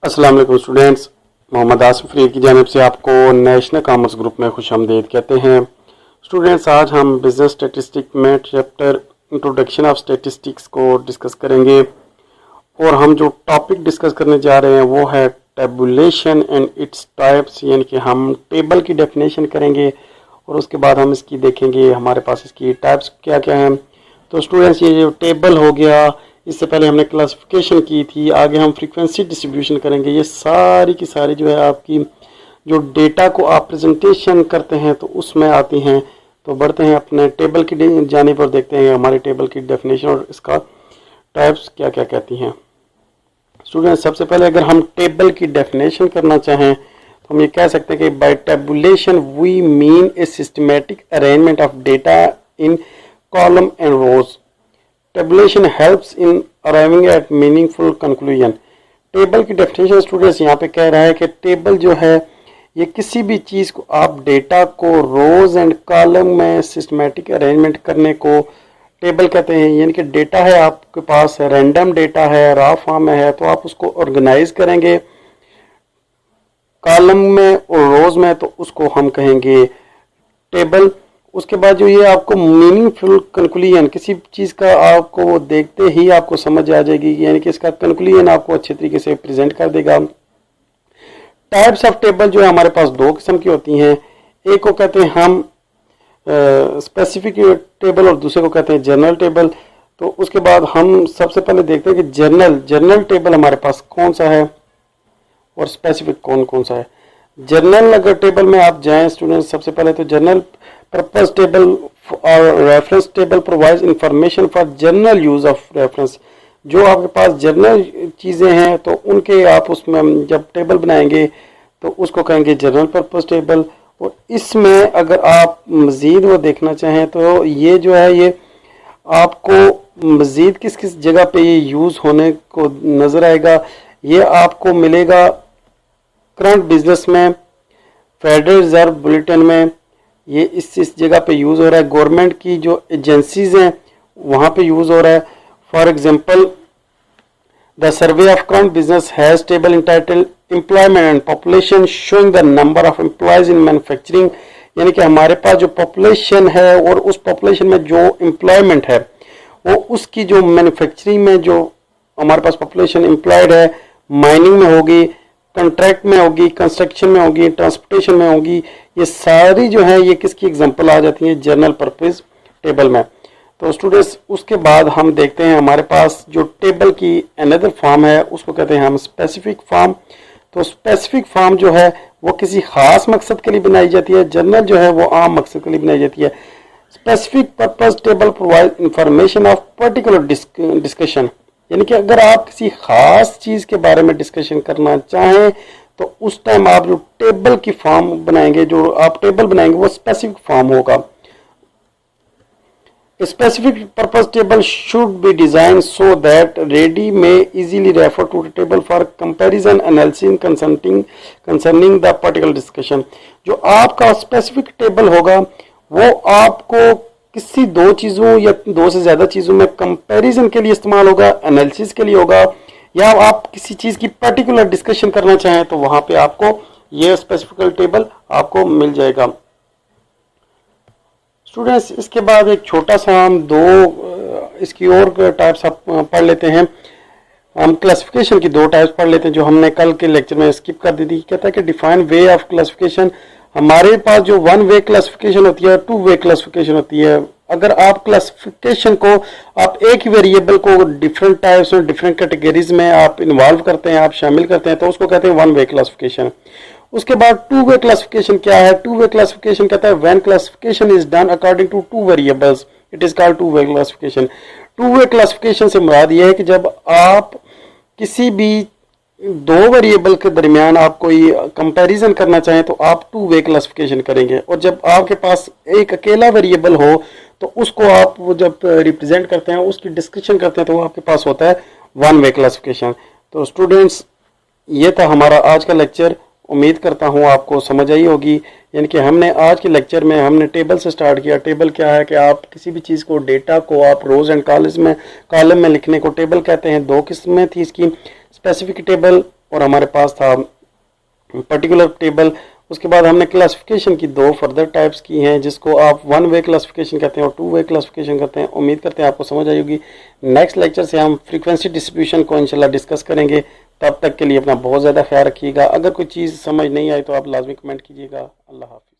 अस्सलाम वालेकुम स्टूडेंट्स, मोहम्मद आसिफ फरीद की जानिब से आपको नेशनल कॉमर्स ग्रुप में खुशामदीद कहते हैं। स्टूडेंट्स, आज हम बिजनेस स्टैटिस्टिक में चैप्टर इंट्रोडक्शन ऑफ स्टैटिस्टिक्स को डिस्कस करेंगे और हम जो टॉपिक डिस्कस करने जा रहे हैं वो है टेबुलेशन एंड इट्स टाइप्स, यानी कि हम टेबल की डेफिनेशन करेंगे और उसके बाद हम इसकी देखेंगे हमारे पास इसकी टाइप्स क्या क्या हैं। तो स्टूडेंट्स, ये जो टेबल हो गया, इससे पहले हमने क्लासिफिकेशन की थी, आगे हम फ्रीक्वेंसी डिस्ट्रीब्यूशन करेंगे। ये सारी की सारी जो है आपकी जो डेटा को आप प्रेजेंटेशन करते हैं तो उसमें आती हैं। तो बढ़ते हैं अपने टेबल की जानिब और देखते हैं हमारे टेबल की डेफिनेशन और इसका टाइप्स क्या क्या कहती हैं। स्टूडेंट्स, सबसे पहले अगर हम टेबल की डेफिनेशन करना चाहें तो हम ये कह सकते हैं कि by tabulation we mean a systematic arrangement of data in column and rows. Tabulation helps in arriving at meaningful conclusion. Table की डेफिनेशन स्टूडेंट्स यहाँ पे कह रहा है कि टेबल जो है ये किसी भी चीज़ को आप डेटा को रोज एंड कॉलम में सिस्टमेटिक अरेंजमेंट करने को टेबल कहते हैं। यानी कि डेटा है आपके पास, रैंडम डेटा है, रॉ फॉर्म में है, तो आप उसको ऑर्गेनाइज करेंगे कॉलम में और रोज में, तो उसको हम कहेंगे टेबल। उसके बाद जो ये आपको मीनिंगफुल कंक्लूजन, किसी चीज़ का आपको वो देखते ही आपको समझ आ जाएगी, यानी कि इसका कंक्लूजन आपको अच्छे तरीके से प्रेजेंट कर देगा। टाइप्स ऑफ टेबल जो है हमारे पास दो किस्म की होती हैं। एक को कहते हैं हम स्पेसिफिक टेबल और दूसरे को कहते हैं जनरल टेबल। तो उसके बाद हम सबसे पहले देखते हैं कि जनरल टेबल हमारे पास कौन सा है और स्पेसिफिक कौन कौन सा है। जनरल अगर टेबल में आप जाएं स्टूडेंट्स, सबसे पहले तो जनरल पर्पस टेबल और reference table provides information for general use of reference. जो आपके पास जनरल चीज़ें हैं तो उनके आप उसमें जब टेबल बनाएंगे तो उसको कहेंगे जनरल पर्पस टेबल। और इसमें अगर आप मज़ीद वो देखना चाहें तो ये जो है ये आपको मज़ीद किस किस जगह पे ये यूज़ होने को नज़र आएगा, ये आपको मिलेगा करंट बिजनेस में, फेडरल रिजर्व बुलेटिन में, ये इस जगह पे यूज़ हो रहा है। गवर्नमेंट की जो एजेंसीज हैं वहाँ पे यूज़ हो रहा है। For example, the survey of current business has table entitled employment and population showing the number of employees in manufacturing. यानी कि हमारे पास जो पॉपुलेशन है और उस पॉपुलेशन में जो एम्प्लॉयमेंट है वो उसकी जो मैन्युफैक्चरिंग में जो हमारे पास पॉपुलेशन एम्प्लॉयड है, माइनिंग में होगी, कंट्रैक्ट में होगी, कंस्ट्रक्शन में होगी, ट्रांसपोर्टेशन में होगी, ये सारी जो है ये किसकी एग्जांपल आ जाती है जनरल पर्पस टेबल में। तो स्टूडेंट्स, उसके बाद हम देखते हैं हमारे पास जो टेबल की अनदर फॉर्म है उसको कहते हैं हम स्पेसिफिक फॉर्म। तो स्पेसिफिक फॉर्म जो है वो किसी खास मकसद के लिए बनाई जाती है, जनरल जो है वो आम मकसद के लिए बनाई जाती है। Specific purpose table provide information of particular discussion. यानी कि अगर आप किसी खास चीज़ के बारे में डिस्कशन करना चाहें तो उस टाइम आप जो टेबल की फॉर्म बनाएंगे, जो आप टेबल बनाएंगे वो स्पेसिफिक फॉर्म होगा। Specific purpose table should be design so that reader may easily refer to the table for comparison analysis concerning the particular discussion. जो आपका स्पेसिफिक टेबल होगा वो आपको किसी दो चीज़ों या दो से ज़्यादा चीज़ों में कंपैरिजन के लिए इस्तेमाल होगा, एनालिसिस के लिए होगा, या आप किसी चीज़ की पर्टिकुलर डिस्कशन करना चाहें तो वहाँ पे आपको ये स्पेसिफिक टेबल आपको मिल जाएगा। स्टूडेंट्स, इसके बाद एक छोटा सा हम दो इसकी और टाइप्स आप पढ़ लेते हैं। हम क्लासिफिकेशन की दो टाइप्स पढ़ लेते हैं जो हमने कल के लेक्चर में स्किप कर दी थी। कहता है कि डिफाइन वे ऑफ क्लासिफिकेशन। हमारे पास जो वन वे क्लासिफिकेशन होती है, टू वे क्लासिफिकेशन होती है। अगर आप क्लासिफिकेशन को आप एक ही वेरिएबल को डिफरेंट टाइप्स में डिफरेंट कैटेगरीज में आप इन्वॉल्व करते हैं, आप शामिल करते हैं, तो उसको कहते हैं वन वे क्लासिफिकेशन। उसके बाद टू वे क्लासिफिकेशन क्या है? टू वे क्लासिफिकेशन कहता है when classification is done according to two variables it is called two way classification. Two way classification से मुराद ये है कि जब आप किसी भी दो वेरिएबल के दरमियान आप कोई कंपैरिजन करना चाहें तो आप टू वे क्लासिफिकेशन करेंगे, और जब आपके पास एक अकेला वेरिएबल हो तो उसको आप वो जब रिप्रेजेंट करते हैं, उसकी डिस्कशन करते हैं, तो वो आपके पास होता है वन वे क्लासिफिकेशन। तो स्टूडेंट्स, ये था हमारा आज का लेक्चर। उम्मीद करता हूँ आपको समझ आई होगी। यानी कि हमने आज के लेक्चर में हमने टेबल से स्टार्ट किया। टेबल क्या है कि आप किसी भी चीज़ को, डेटा को आप रोज एंड कॉलम में लिखने को टेबल कहते हैं। दो किस्में थी इसकी, स्पेसिफिक टेबल और हमारे पास था पर्टिकुलर टेबल। उसके बाद हमने क्लासिफिकेशन की 2 फर्दर टाइप्स की हैं, जिसको आप 1 वे क्लासिफिकेशन कहते हैं और 2 वे क्लासिफिकेशन करते हैं। उम्मीद करते हैं आपको समझ आई होगी। नेक्स्ट लेक्चर से हम फ्रीक्वेंसी डिस्ट्रीब्यूशन को इंशाल्लाह डिस्कस करेंगे। तब तक के लिए अपना बहुत ज़्यादा ख्याल रखिएगा। अगर कोई चीज़ समझ नहीं आई तो आप लाजमी कमेंट कीजिएगा। अल्लाह हाफ़िज़।